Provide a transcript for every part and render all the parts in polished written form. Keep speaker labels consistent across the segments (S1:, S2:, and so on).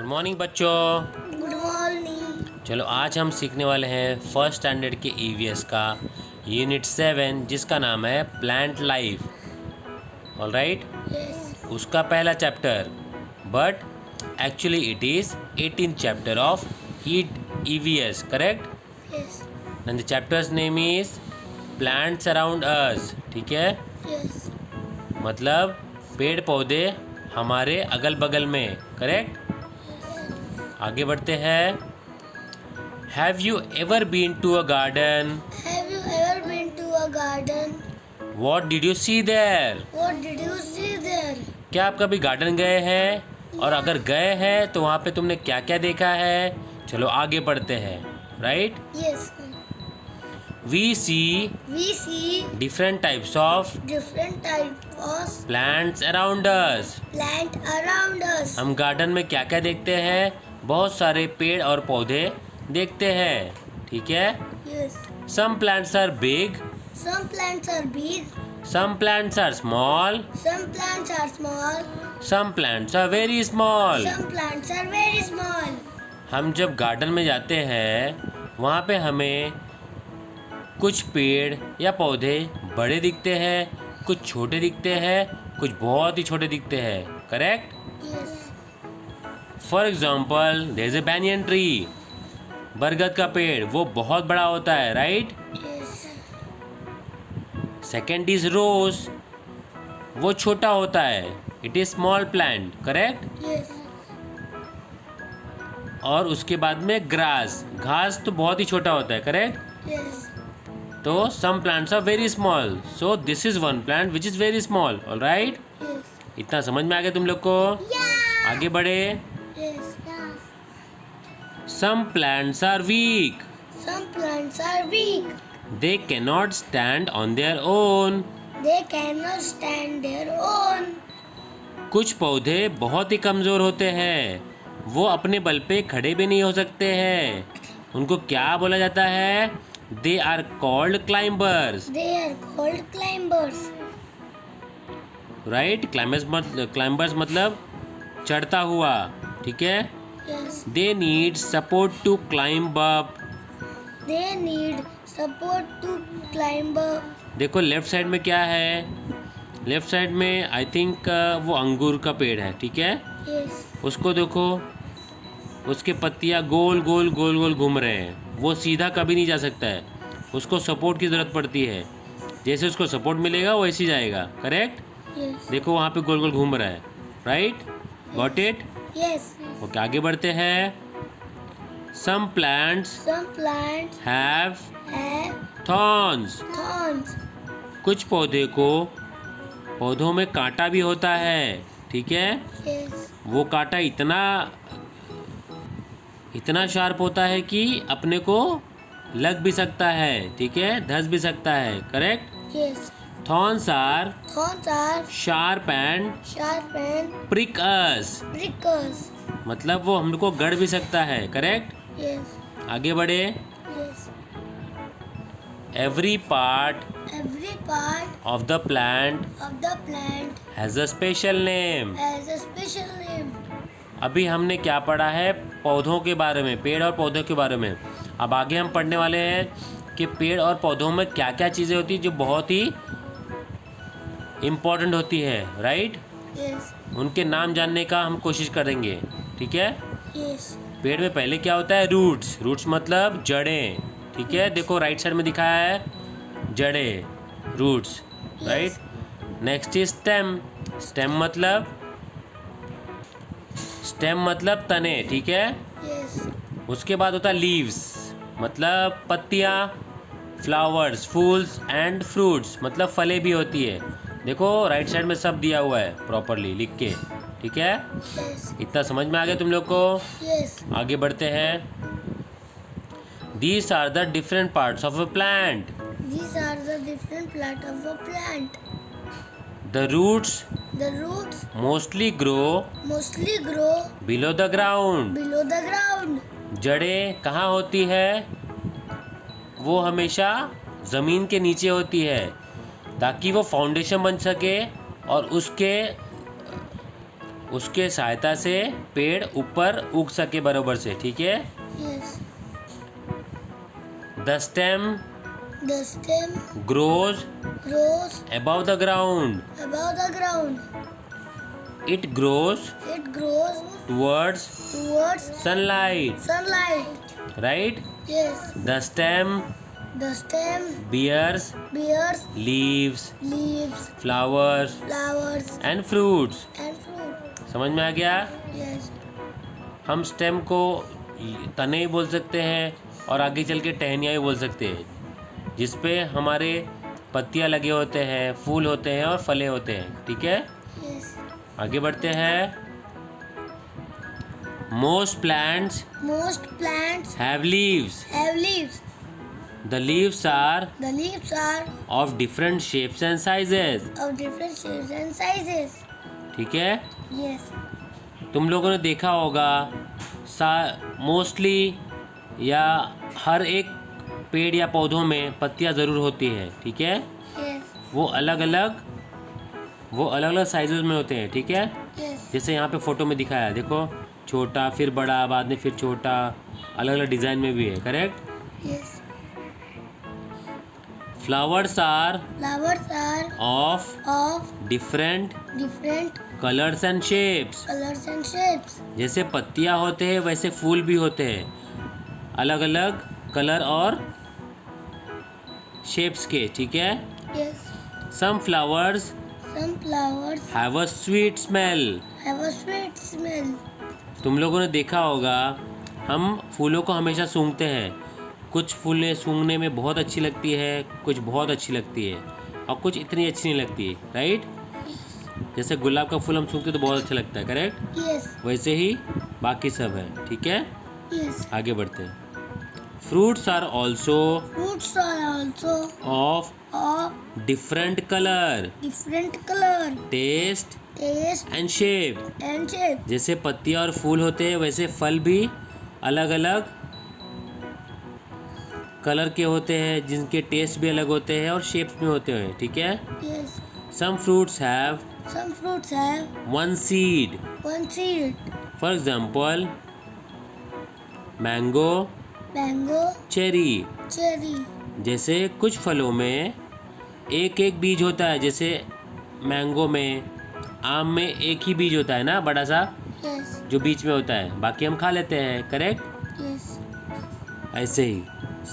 S1: Good morning बच्चों।
S2: Good morning.
S1: चलो आज हम सीखने वाले हैं फर्स्ट स्टैंडर्ड के ईवीएस का यूनिट 7 जिसका नाम है प्लांट लाइफ। ऑलराइट,
S2: यस
S1: उसका पहला chapter, but actually it is 18th chapter of EVS, correct?
S2: Yes
S1: and the chapters name is plants around अस। ठीक है,
S2: यस
S1: मतलब पेड़ पौधे हमारे अगल बगल में, करेक्ट? आगे बढ़ते हैं। Have you ever been to a garden?
S2: Have you ever been to a garden?
S1: What did you see there?
S2: What did you see there?
S1: क्या आप कभी गार्डन गए हैं? और अगर गए हैं तो वहाँ पे तुमने क्या क्या देखा है? चलो आगे बढ़ते हैं। Right,
S2: yes
S1: we see different types of
S2: different type of
S1: plants around us.
S2: Plant around us.
S1: हम गार्डन में क्या क्या देखते हैं? बहुत सारे पेड़ और पौधे देखते हैं। ठीक है,
S2: yes
S1: some plants are big,
S2: some plants are big,
S1: some plants are small,
S2: some plants are small,
S1: some plants are very small.
S2: Some plants are very small.
S1: हम जब गार्डन में जाते हैं वहाँ पे हमें कुछ पेड़ या पौधे बड़े दिखते हैं, कुछ छोटे दिखते हैं, कुछ बहुत ही छोटे दिखते हैं, correct?
S2: Yes
S1: for example there is a banyan tree, बरगद का पेड़, वो बहुत बड़ा होता है, right?
S2: Yes
S1: second is rose, वो छोटा होता है, it is small plant, correct?
S2: Yes
S1: और उसके बाद में ग्रास, घास तो बहुत ही छोटा होता है, करेक्ट?
S2: यस
S1: तो some plants are very small, so this is one plant which is very small. Alright,
S2: yes
S1: इतना समझ में आ गया तुम लोग को? आगे बढ़े।
S2: Yes
S1: some plants are weak,
S2: Some plants are weak.
S1: They cannot stand on their own.
S2: They cannot stand their own.
S1: कुछ पौधे बहुत ही कमज़ोर होते हैं, वो अपने बल पे खड़े भी नहीं हो सकते हैं। उनको क्या बोला जाता है? They are called climbers.
S2: They are called climbers.
S1: Right, climbers मतलब चढ़ता हुआ, ठीक है?
S2: Yes.
S1: They need support to climb up.
S2: They need support to climb up.
S1: देखो लेफ्ट साइड में क्या है? लेफ्ट साइड में आई थिंक वो अंगूर का पेड़ है, ठीक है?
S2: Yes.
S1: उसको देखो, उसके पत्तियाँ गोल गोल गोल गोल घूम रहे हैं, वो सीधा कभी नहीं जा सकता है, उसको सपोर्ट की ज़रूरत पड़ती है। जैसे उसको सपोर्ट मिलेगा वो ऐसे ही जाएगा, करेक्ट?
S2: Yes.
S1: देखो वहाँ पे गोल गोल घूम रहा है, right? Got it?
S2: Yes.
S1: Okay, आगे बढ़ते हैं। Some plants
S2: Some plants
S1: have
S2: have
S1: thorns,
S2: thorns.
S1: कुछ पौधों में कांटा भी होता है, ठीक है?
S2: Yes.
S1: वो कांटा इतना शार्प होता है कि अपने को लग भी सकता है, ठीक है? धंस भी सकता है, correct?
S2: Yes.
S1: Thorns are
S2: Thorns are
S1: sharp and
S2: sharp and
S1: prick us,
S2: prickles.
S1: मतलब वो हमको गड़ भी सकता है, करेक्ट?
S2: Yes.
S1: आगे बढ़े।
S2: Yes.
S1: Every part
S2: Every part
S1: of the plant
S2: of the plant
S1: has a special name.
S2: has a special name.
S1: अभी हमने क्या पढ़ा है? पौधों के बारे में, पेड़ और पौधों के बारे में। अब आगे हम पढ़ने वाले हैं कि पेड़ और पौधों में क्या क्या चीज़ें होती हैं जो बहुत ही इम्पोर्टेंट होती है, राइट?
S2: Yes.
S1: उनके नाम जानने का हम कोशिश करेंगे, ठीक है?
S2: Yes.
S1: पेड़ में पहले क्या होता है? रूट्स, रूट्स मतलब जड़ें, ठीक है? देखो राइट साइड में दिखाया है जड़ें, roots, right? Next is stem, stem मतलब तने, ठीक है?
S2: Yes.
S1: उसके बाद होता है लीव्स, मतलब पत्तियाँ, फ्लावर्स, फूल्स एंड फ्रूट्स, मतलब फलें भी होती है। देखो राइट साइड में सब दिया हुआ है प्रॉपरली लिख के, ठीक है?
S2: Yes.
S1: इतना समझ में आ गया तुम लोग को?
S2: Yes.
S1: आगे बढ़ते हैं। These are the different parts of a plant.
S2: These are the different part of a plant.
S1: The roots
S2: The roots
S1: mostly grow
S2: mostly grow
S1: below the ground.
S2: below the ground.
S1: जड़ें कहाँ होती है? वो हमेशा ज़मीन के नीचे होती है, ताकि वो फाउंडेशन बन सके और उसके उसके सहायता से पेड़ ऊपर उग सके बराबर से, ठीक है।
S2: Yes.
S1: The stem
S2: The stem
S1: grows
S2: grows
S1: above the ground.
S2: above the ground.
S1: It grows
S2: It grows
S1: towards
S2: towards
S1: sunlight,
S2: sunlight.
S1: right?
S2: Yes.
S1: The stem
S2: The stem
S1: bears
S2: bears
S1: leaves,
S2: leaves,
S1: flowers
S2: flowers,
S1: and fruits.
S2: and fruit.
S1: समझ में आ गया?
S2: Yes.
S1: हम stem को तने ही बोल सकते हैं और आगे चल के टहनियाँ भी बोल सकते हैं, जिसपे हमारे पत्तियाँ लगे होते हैं, फूल होते हैं और फले होते हैं, ठीक है।
S2: Yes.
S1: आगे बढ़ते हैं। Most plants
S2: Most plants
S1: have leaves.
S2: have leaves.
S1: The leaves are
S2: The leaves are
S1: of different shapes and sizes.
S2: of different shapes and sizes.
S1: ठीक है।
S2: Yes.
S1: तुम लोगों ने देखा होगा मोस्टली या हर एक पेड़ या पौधों में पत्तियां ज़रूर होती है, ठीक है।
S2: Yes.
S1: वो अलग अलग साइजेस में होते हैं, ठीक है।
S2: Yes.
S1: जैसे यहाँ पे फोटो में दिखाया, देखो छोटा फिर बड़ा बाद में फिर छोटा, अलग अलग डिज़ाइन में भी है, correct.
S2: Yes.
S1: Flowers are
S2: Flowers are
S1: of
S2: of
S1: different
S2: different
S1: colours and shapes.
S2: colors and shapes.
S1: जैसे पत्तियाँ होते हैं वैसे फूल भी होते हैं, अलग अलग कलर और शेप्स के, ठीक है।
S2: Yes.
S1: Some flowers
S2: Some flowers
S1: have a sweet smell.
S2: have a sweet smell.
S1: तुम लोगों ने देखा होगा हम फूलों को हमेशा सूंघते हैं, कुछ फूलें सूंघने में बहुत अच्छी लगती है, कुछ बहुत अच्छी लगती है और कुछ इतनी अच्छी नहीं लगती, राइट। जैसे गुलाब का फूल हम सूंघते तो बहुत अच्छा लगता है, करेक्ट।
S2: Yes.
S1: वैसे ही बाकी सब है, ठीक है।
S2: Yes.
S1: आगे बढ़ते हैं। Fruits are also
S2: Fruits are also
S1: of
S2: of
S1: different colour,
S2: different color,
S1: taste
S2: taste
S1: and shape.
S2: and shape.
S1: जैसे पत्तियाँ और फूल होते हैं वैसे फल भी अलग अलग कलर के होते हैं, जिनके टेस्ट भी अलग होते हैं और शेप्स में होते हैं, ठीक है।
S2: Yes.
S1: Some fruits have
S2: Some fruits have
S1: one seed,
S2: one seed.
S1: For example mango,
S2: Mango,
S1: cherry.
S2: cherry.
S1: जैसे कुछ फलों में एक एक बीज होता है, जैसे मैंगो में, आम में एक ही बीज होता है ना, बड़ा सा
S2: Yes.
S1: जो बीच में होता है, बाकी हम खा लेते हैं, करेक्ट।
S2: Yes.
S1: ऐसे ही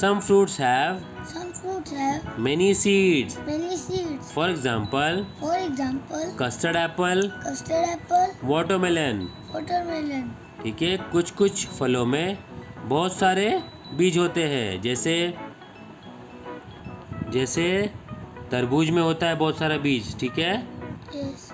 S1: some fruits have
S2: Some fruits have
S1: many seeds,
S2: many seeds.
S1: For example
S2: For example,
S1: custard apple,
S2: custard apple,
S1: watermelon,
S2: watermelon.
S1: ठीक है। कुछ कुछ फलों में बहुत सारे बीज होते हैं, जैसे तरबूज में होता है बहुत सारा बीज, ठीक है।
S2: Yes.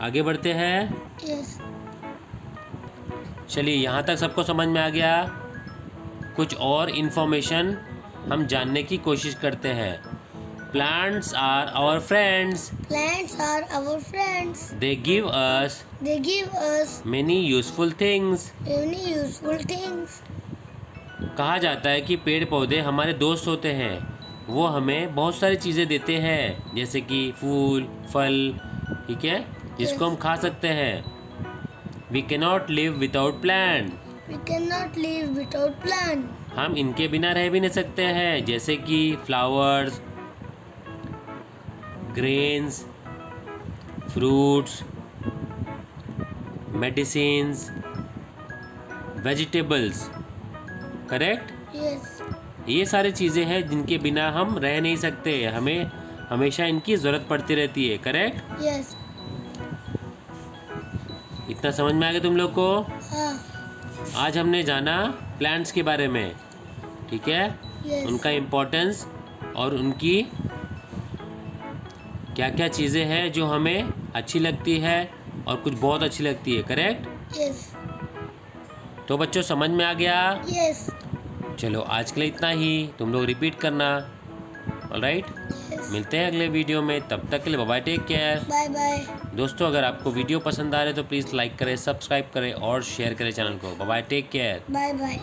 S1: आगे बढ़ते हैं।
S2: Yes.
S1: चलिए यहाँ तक सबको समझ में आ गया। कुछ और इन्फॉर्मेशन हम जानने की कोशिश करते हैं। Plants are our friends,
S2: Plants are our friends.
S1: They give us
S2: They give us
S1: many useful things.
S2: many useful things.
S1: कहा जाता है कि पेड़ पौधे हमारे दोस्त होते हैं, वो हमें बहुत सारी चीज़ें देते हैं, जैसे कि फूल, फल, ठीक है, जिसको हम खा सकते हैं। We cannot live without plant,
S2: We cannot live without plant.
S1: हम इनके बिना रह भी नहीं सकते हैं, जैसे कि flowers, grains, fruits, medicines, vegetables, correct.
S2: Yes.
S1: ये सारी चीज़ें हैं जिनके बिना हम रह नहीं सकते, हमें हमेशा इनकी ज़रूरत पड़ती रहती है, करेक्ट।
S2: Yes.
S1: इतना समझ में आ गया तुम लोग को।
S2: हाँ.
S1: आज हमने जाना प्लांट्स के बारे में, ठीक है।
S2: Yes.
S1: उनका इम्पोर्टेंस और उनकी क्या क्या चीज़ें हैं जो हमें अच्छी लगती है और कुछ बहुत अच्छी लगती है, करेक्ट।
S2: Yes.
S1: तो बच्चों समझ में आ गया।
S2: Yes.
S1: चलो आज के लिए इतना ही, तुम लोग रिपीट करना, ऑलराइट।
S2: Yes.
S1: मिलते हैं अगले वीडियो में, तब तक के लिए bye bye, take care.
S2: Bye bye.
S1: दोस्तों अगर आपको वीडियो पसंद आ रहे तो प्लीज़ लाइक करें, सब्सक्राइब करें और शेयर करें चैनल को। Bye bye, take care.
S2: Bye bye.